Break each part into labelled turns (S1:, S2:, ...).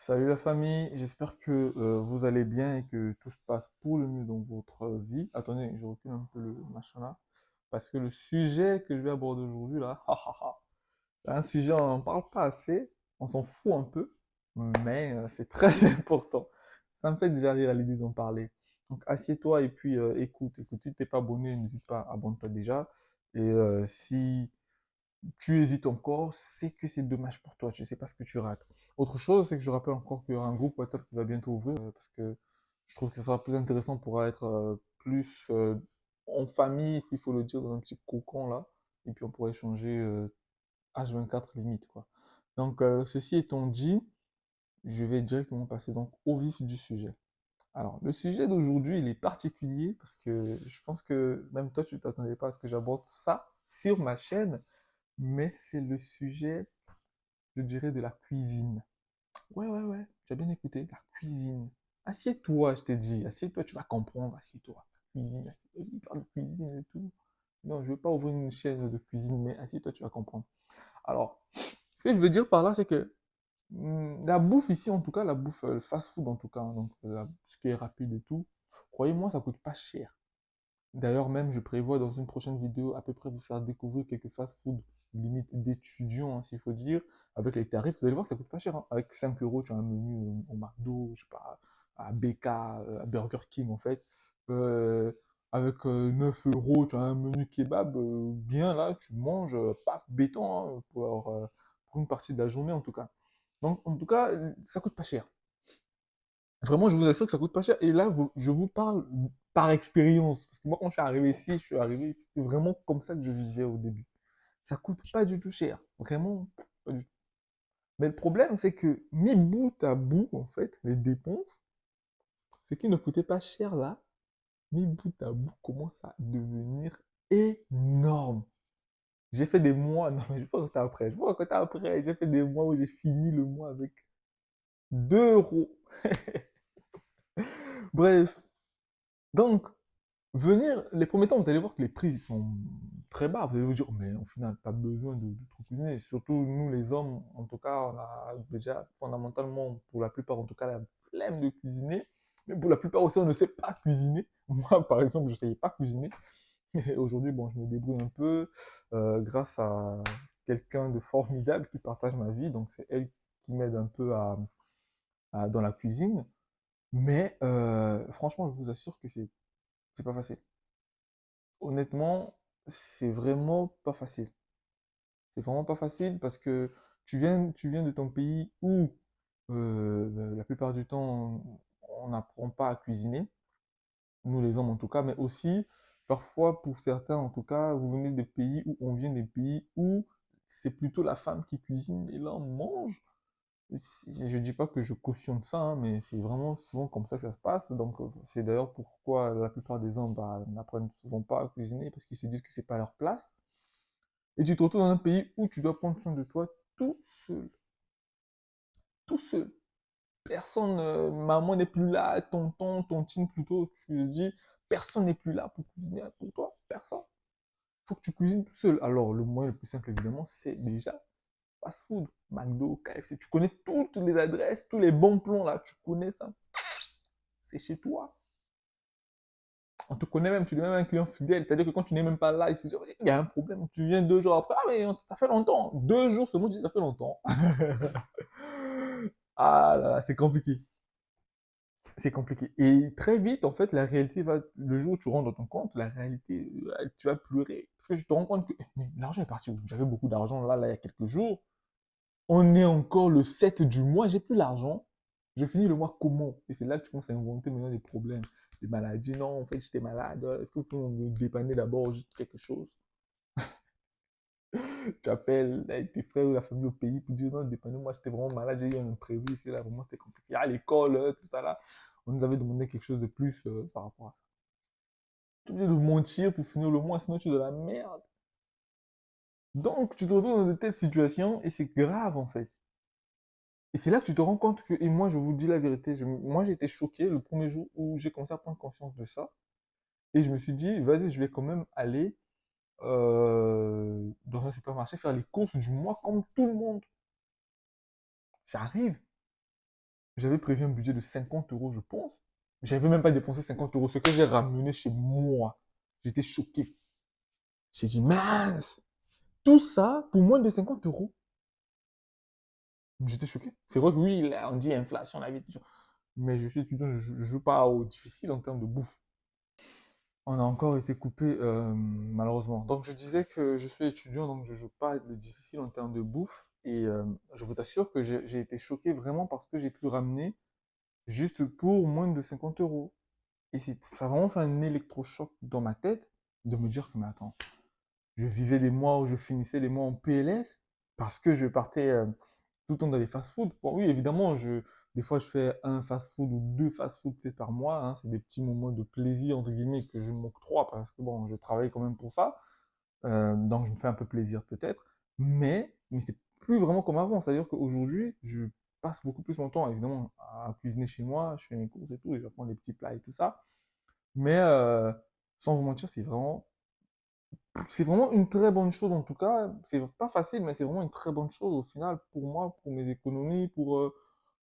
S1: Salut la famille, j'espère que vous allez bien et que tout se passe pour le mieux dans votre vie. Attendez, je recule un peu le machin là, parce que le sujet que je vais aborder aujourd'hui là, c'est un sujet, on n'en parle pas assez, on s'en fout un peu, mais c'est très important. Ça me fait déjà rire à l'idée d'en parler. Donc assieds-toi et puis écoute, si t'es pas abonné, n'hésite pas, abonne-toi déjà. Et si tu hésites encore, c'est que c'est dommage pour toi, tu sais pas ce que tu rates. Autre chose, c'est que je rappelle encore qu'il y aura un groupe WhatsApp qui va bientôt ouvrir, parce que je trouve que ça sera plus intéressant pour être plus en famille, s'il faut le dire, dans un petit cocon là, et puis on pourrait échanger H24 limite, quoi. Donc, ceci étant dit, je vais directement passer donc au vif du sujet. Alors, le sujet d'aujourd'hui, il est particulier parce que je pense que même toi, tu t'attendais pas à ce que j'aborde ça sur ma chaîne, mais c'est le sujet, je dirais, de la cuisine. Ouais, ouais, ouais, tu as bien écouté, la cuisine. Assieds-toi, je t'ai dit, assieds-toi, tu vas comprendre, assieds-toi. Cuisine, assieds-toi, il parle de cuisine et tout. Non, je veux pas ouvrir une chaîne de cuisine, mais assieds-toi, tu vas comprendre. Alors, ce que je veux dire par là, c'est que la bouffe ici, en tout cas, la bouffe fast-food en tout cas, hein, donc ce qui est rapide et tout, croyez-moi, ça coûte pas cher. D'ailleurs, même, je prévois dans une prochaine vidéo à peu près vous faire découvrir quelques fast-food limite d'étudiants, hein, s'il faut dire, avec les tarifs. Vous allez voir que ça coûte pas cher, hein. Avec 5 euros, tu as un menu au McDo, je sais pas, à BK, à Burger King en fait. Euh, avec 9 euros, tu as un menu kebab bien là, tu manges, paf, béton, hein, pour une partie de la journée en tout cas. Donc, en tout cas, ça coûte pas cher. Vraiment, je vous assure que ça coûte pas cher. Et là, je vous parle par expérience. Parce que moi, quand je suis arrivé ici, c'était vraiment comme ça que je vivais au début. Ça coûte pas du tout cher. Vraiment, pas du tout. Mais le problème, c'est que mis bout à bout, en fait, les dépenses, ce qui ne coûtait pas cher là, mis bout à bout, commence à devenir énorme. J'ai fait des mois, non mais je vais pas raconter après, je vais pas raconter après, j'ai fait des mois où j'ai fini le mois avec 2 euros. Bref, donc, venir, les premiers temps, vous allez voir que les prix sont très bas. Vous allez vous dire, mais au final, pas besoin de trop cuisiner. Surtout nous, les hommes, en tout cas, on a déjà fondamentalement, pour la plupart, en tout cas, la flemme de cuisiner. Mais pour la plupart aussi, on ne sait pas cuisiner. Moi, par exemple, je ne savais pas cuisiner. Et aujourd'hui, bon, je me débrouille un peu grâce à quelqu'un de formidable qui partage ma vie. Donc, c'est elle qui m'aide un peu dans la cuisine. Mais franchement, je vous assure que c'est pas facile. Honnêtement, c'est vraiment pas facile. C'est vraiment pas facile parce que tu viens de ton pays où la plupart du temps, on n'apprend pas à cuisiner, nous les hommes en tout cas, mais aussi, parfois pour certains en tout cas, vous venez des pays où on vient des pays où c'est plutôt la femme qui cuisine et là on mange. Je dis pas que je cautionne ça, hein, mais c'est vraiment souvent comme ça que ça se passe. Donc, c'est d'ailleurs pourquoi la plupart des hommes bah, n'apprennent souvent pas à cuisiner parce qu'ils se disent que c'est pas leur place. Et tu te retrouves dans un pays où tu dois prendre soin de toi tout seul. Tout seul. Personne, maman n'est plus là, tonton, tontine plutôt, ce que je dis. Personne n'est plus là pour cuisiner pour toi. Personne. Il faut que tu cuisines tout seul. Alors, le moyen le plus simple, évidemment, c'est déjà fast food. McDo, KFC. Tu connais toutes les adresses, tous les bons plans là. Tu connais ça. C'est chez toi. On te connaît même, tu es même un client fidèle. C'est-à-dire que quand tu n'es même pas là, il se dit, il y a un problème. Tu viens 2 jours après. Ah, mais ça fait longtemps. 2 jours seulement, tu dis, ça fait longtemps. Ah là là, c'est compliqué. C'est compliqué. Et très vite, en fait, la réalité va, le jour où tu rentres dans ton compte, la réalité, tu vas pleurer. Parce que tu te rends compte que, mais l'argent est parti où? J'avais beaucoup d'argent là, il y a quelques jours. On est encore le 7 du mois, j'ai plus l'argent. Je finis le mois comment? Et c'est là que tu commences à inventer maintenant des problèmes, des maladies. Non, en fait, j'étais malade. Est-ce que vous pouvez me dépanner d'abord juste quelque chose? Tu appelles avec tes frères ou la famille au pays pour dire non, dépannez-moi, j'étais vraiment malade, j'ai eu un imprévu, c'est là, vraiment, c'était compliqué. À l'école, tout ça là, on nous avait demandé quelque chose de plus par rapport à ça. Tu es obligé de mentir pour finir le mois, sinon tu es de la merde. Donc, tu te retrouves dans de telles situations et c'est grave en fait. Et c'est là que tu te rends compte que, et moi je vous dis la vérité, moi j'ai été choqué le premier jour où j'ai commencé à prendre conscience de ça. Et je me suis dit, vas-y, je vais quand même aller dans un supermarché faire les courses du mois comme tout le monde. J'arrive. J'avais prévu un budget de 50 euros, je pense. J'avais même pas dépensé 50 euros, ce que j'ai ramené chez moi. J'étais choqué. J'ai dit, mince, tout ça pour moins de 50 euros. J'étais choqué. C'est vrai que oui, là, on dit inflation, la vie, tout ça. Mais je suis étudiant, je ne joue pas au difficile en termes de bouffe. On a encore été coupé, malheureusement. Donc, je disais que je suis étudiant, donc je ne joue pas le difficile en termes de bouffe. Et je vous assure que j'ai été choqué vraiment parce que j'ai pu ramener juste pour moins de 50 euros. Et ça a vraiment fait un électrochoc dans ma tête de me dire que, mais attends, je vivais des mois où je finissais les mois en PLS parce que je partais tout le temps dans les fast-food. Bon, oui, évidemment, des fois, je fais un fast-food ou deux fast-food par mois. Hein. C'est des petits moments de plaisir, entre guillemets, que je m'octroie parce que, bon, je travaille quand même pour ça. Donc, je me fais un peu plaisir peut-être. Mais c'est plus vraiment comme avant. C'est-à-dire qu'aujourd'hui, je passe beaucoup plus mon temps, évidemment, à cuisiner chez moi. Je fais mes courses et tout, et je prends des petits plats et tout ça. Mais sans vous mentir, c'est vraiment une très bonne chose en tout cas. C'est pas facile, mais c'est vraiment une très bonne chose au final pour moi, pour mes économies, pour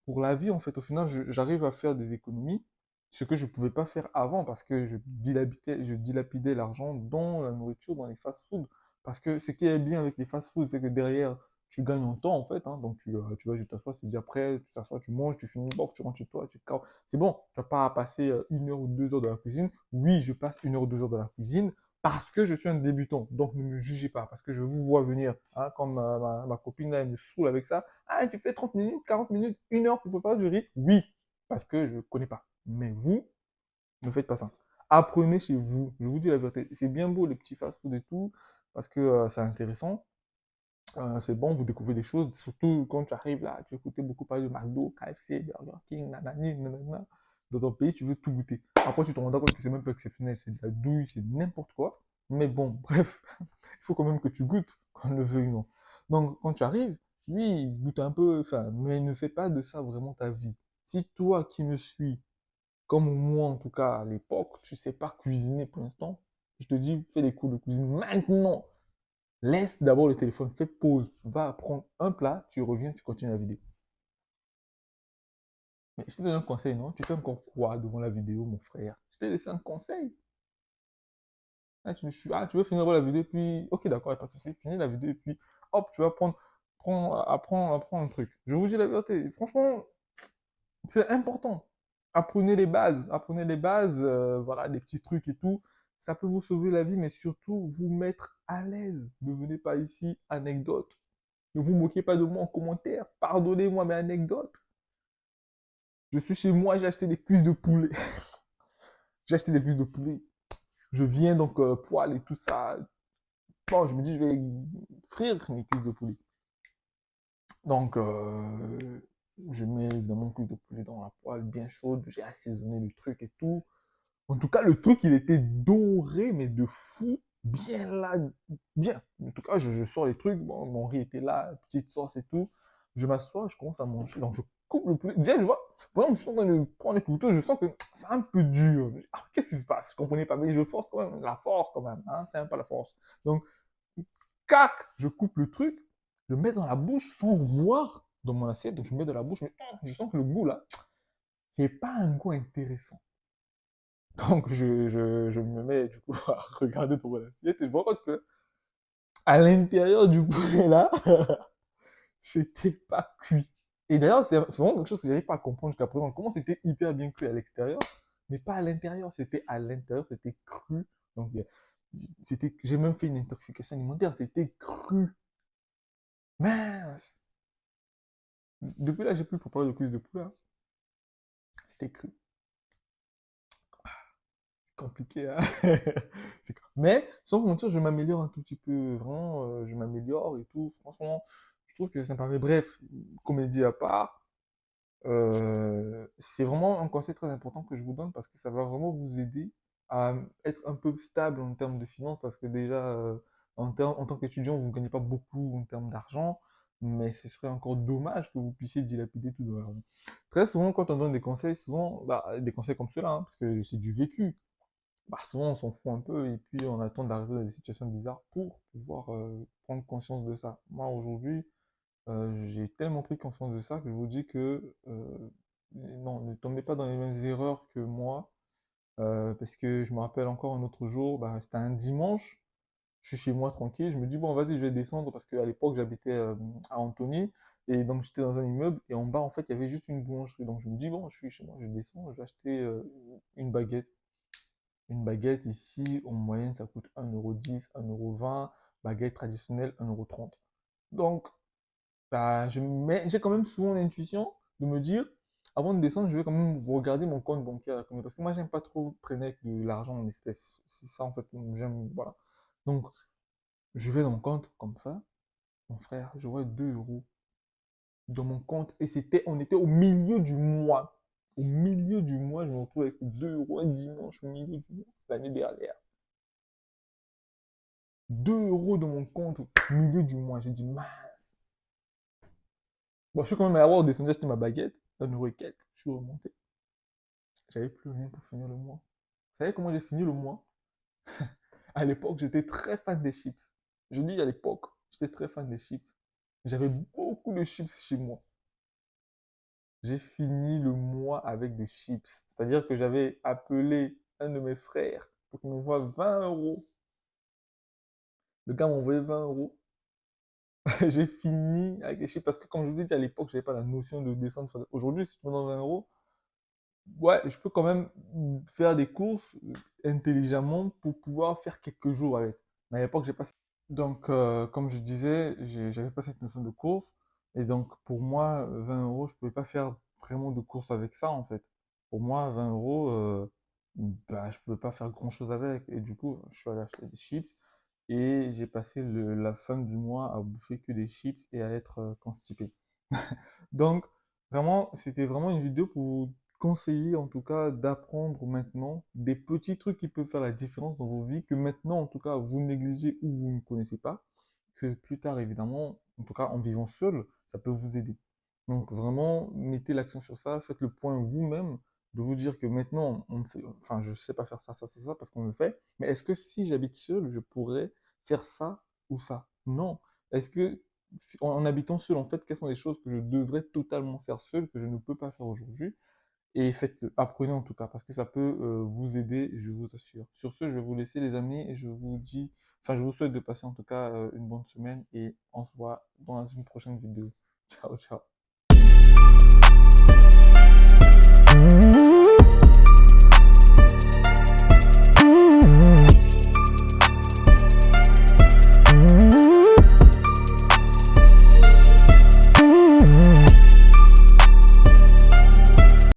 S1: la vie en fait. Au final, j'arrive à faire des économies, ce que je pouvais pas faire avant parce que je dilapidais l'argent dans la nourriture, dans les fast-foods. Parce que ce qui est bien avec les fast-foods, c'est que derrière, tu gagnes en temps en fait. Hein. Donc tu vas, je t'assois, c'est déjà prêt, tu t'assois, tu manges, tu finis, bof, tu rentres chez toi, c'est bon. Tu n'as pas à passer 1 heure ou 2 heures dans la cuisine. Oui, je passe 1 heure ou 2 heures dans la cuisine parce que je suis un débutant. Donc ne me jugez pas, parce que je vous vois venir. Hein, comme ma copine là, elle me saoule avec ça. Ah, tu fais 30 minutes, 40 minutes, 1 heure pour préparer du riz? Oui, parce que je ne connais pas. Mais vous, ne faites pas ça. Apprenez chez vous. Je vous dis la vérité. C'est bien beau les petits fast-food et tout, parce que c'est intéressant. C'est bon, vous découvrez des choses, surtout quand tu arrives là, tu veux goûter beaucoup parler de McDo, KFC, Burger King, nanani, nanana. Dans ton pays, tu veux tout goûter. Après, tu te rends compte que c'est même pas exceptionnel, c'est de la douille, c'est n'importe quoi. Mais bon, bref, il faut quand même que tu goûtes, qu'on le veuille ou non. Donc, quand tu arrives, oui, goûte un peu, enfin, mais ne fais pas de ça vraiment ta vie. Si toi qui me suis, comme moi en tout cas à l'époque, tu sais pas cuisiner pour l'instant, je te dis, fais des cours de cuisine maintenant. Laisse d'abord le téléphone, fais pause, va prendre un plat, tu reviens, tu continues la vidéo. Mais je te donne un conseil, non? Tu fais encore quoi devant la vidéo, mon frère? Je t'ai laissé un conseil. Ah, tu veux finir la vidéo, puis, ok, d'accord, il n'y a pas de souci, finis la vidéo, et puis, hop, tu vas apprendre un truc. Je vous dis la vérité, franchement, c'est important. Apprenez les bases, voilà, des petits trucs et tout. Ça peut vous sauver la vie, mais surtout vous mettre à l'aise. Ne venez pas ici, anecdote. Ne vous moquez pas de moi en commentaire. Pardonnez-moi mes anecdotes. Je suis chez moi, j'ai acheté des cuisses de poulet. J'ai acheté des cuisses de poulet. Je viens donc poêle et tout ça. Bon, je me dis, je vais frire mes cuisses de poulet. Donc, je mets évidemment une cuisse de poulet dans la poêle bien chaude. J'ai assaisonné le truc et tout. En tout cas, le truc, il était doré, mais de fou. Bien là, bien. En tout cas, je sors les trucs. Bon, mon riz était là, petite sauce et tout. Je m'assois, je commence à manger. Donc, je coupe le poulet. Déjà, je vois, pendant que je suis en train de prendre le couteau, je sens que c'est un peu dur. Ah, qu'est-ce qui se passe? Je comprenais pas, mais je force quand même. La force, quand même. Hein, c'est un peu la force. Donc, cac, je coupe le truc. Je mets dans la bouche sans voir dans mon assiette. Donc, je mets dans la bouche, mais je sens que le goût, là, c'est pas un goût intéressant. Donc, je me mets du coup à regarder dans mon assiette et je me rends compte que à l'intérieur du poulet là, c'était pas cuit. Et d'ailleurs, c'est vraiment quelque chose que j'arrive pas à comprendre jusqu'à présent. Comment c'était hyper bien cuit à l'extérieur, mais pas à l'intérieur. C'était à l'intérieur, c'était cru. Donc, j'ai même fait une intoxication alimentaire. C'était cru. Mince. Depuis là, j'ai plus préparé de cuisse de poulet. Hein. C'était cru. Compliqué, hein. Mais sans vous mentir, je m'améliore un tout petit peu, vraiment, je m'améliore et tout. Franchement, je trouve que c'est sympa. Mais bref, comédie à part, c'est vraiment un conseil très important que je vous donne parce que ça va vraiment vous aider à être un peu stable en termes de finances parce que déjà, en tant qu'étudiant, vous ne gagnez pas beaucoup en termes d'argent, mais ce serait encore dommage que vous puissiez dilapider tout de l'argent. Très souvent, quand on donne des conseils, souvent, bah, des conseils comme ceux-là, hein, parce que c'est du vécu bah, souvent on s'en fout un peu et puis on attend d'arriver dans des situations bizarres pour pouvoir prendre conscience de ça. Moi aujourd'hui, j'ai tellement pris conscience de ça que je vous dis que non, ne tombez pas dans les mêmes erreurs que moi, parce que je me rappelle encore un autre jour, bah, c'était un dimanche, je suis chez moi tranquille, je me dis, bon, vas-y, je vais descendre, parce qu'à l'époque, j'habitais à Antony, et donc j'étais dans un immeuble, et en bas, en fait, il y avait juste une boulangerie. Donc je me dis, bon, je suis chez moi, je descends, je vais acheter une baguette. Une baguette ici, en moyenne, ça coûte 1,10 €, 1,20 €. Baguette traditionnelle, 1,30 €. Donc, bah, j'ai quand même souvent l'intuition de me dire, avant de descendre, je vais quand même regarder mon compte bancaire. Parce que moi, j'aime pas trop traîner avec de l'argent en espèces. C'est ça, en fait, j'aime, voilà. Donc, je vais dans mon compte, comme ça. Mon frère, je vois 2 euros dans mon compte. Et on était au milieu du mois. Au milieu du mois, je me retrouve avec 2 euros un dimanche, au milieu du mois, l'année dernière. 2 euros dans mon compte au milieu du mois. J'ai dit, mince. Bon, je suis quand même allé avoir descendu acheter ma baguette, 1 € et quelques. Je suis remonté. J'avais plus rien pour finir le mois. Vous savez comment j'ai fini le mois? À l'époque, j'étais très fan des chips. Je dis à l'époque, j'étais très fan des chips. J'avais beaucoup de chips chez moi. J'ai fini le mois avec des chips. C'est-à-dire que j'avais appelé un de mes frères pour qu'il m'envoie 20 euros. Le gars m'a envoyé 20 euros. J'ai fini avec les chips parce que, comme je vous ai dit à l'époque, je n'avais pas la notion de descendre. Aujourd'hui, si tu me donnes 20 euros, ouais, je peux quand même faire des courses intelligemment pour pouvoir faire quelques jours avec. Mais à l'époque, j'ai pas ça. Donc, comme je disais, j'avais pas cette notion de course. Et donc, pour moi, 20 euros, je pouvais pas faire vraiment de course avec ça, en fait. Pour moi, 20 euros, bah, je pouvais pas faire grand-chose avec. Et du coup, je suis allé acheter des chips. Et j'ai passé la fin du mois à bouffer que des chips et à être constipé. Donc, vraiment, c'était vraiment une vidéo pour vous conseiller, en tout cas, d'apprendre maintenant des petits trucs qui peuvent faire la différence dans vos vies, que maintenant, en tout cas, vous négligez ou vous ne connaissez pas, que plus tard, évidemment, en tout cas, en vivant seul, ça peut vous aider. Donc, vraiment, mettez l'accent sur ça, faites le point vous-même, de vous dire que maintenant, on me fait, enfin, je sais pas faire ça, ça, ça, parce qu'on me le fait, mais est-ce que si j'habite seul, je pourrais faire ça ou ça? Non. Est-ce que en habitant seul, en fait, quelles sont les choses que je devrais totalement faire seul, que je ne peux pas faire aujourd'hui? Et faites-le, apprenez en tout cas, parce que ça peut vous aider, je vous assure. Sur ce, je vais vous laisser les amis et je vous dis, enfin, je vous souhaite de passer en tout cas une bonne semaine et on se voit dans une prochaine vidéo. Ciao, ciao.